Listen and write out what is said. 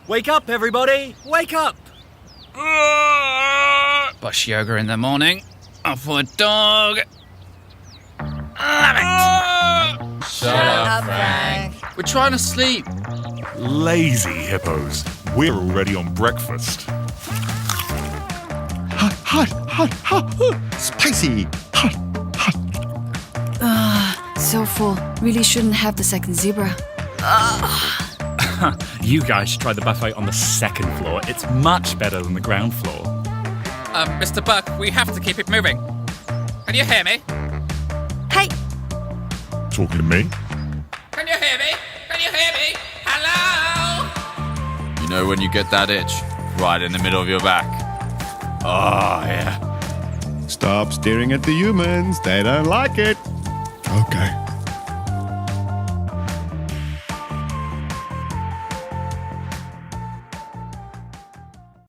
Wake up, everybody! Wake up! Bush yoga in the morning. Off for a dog. Love it. Shut up, Frank. We're trying to sleep. Lazy hippos. We're already on breakfast. Hot. Spicy. Hot. So full. Really shouldn't have the second zebra. You guys should try the buffet on the second floor. It's much better than the ground floor. Mr. Buck, we have to keep it moving. Can you hear me? Hey! Talking to me? Can you hear me? Can you hear me? Hello? You know when you get that itch right in the middle of your back? Oh, yeah. Stop staring at the humans. They don't like it. Okay.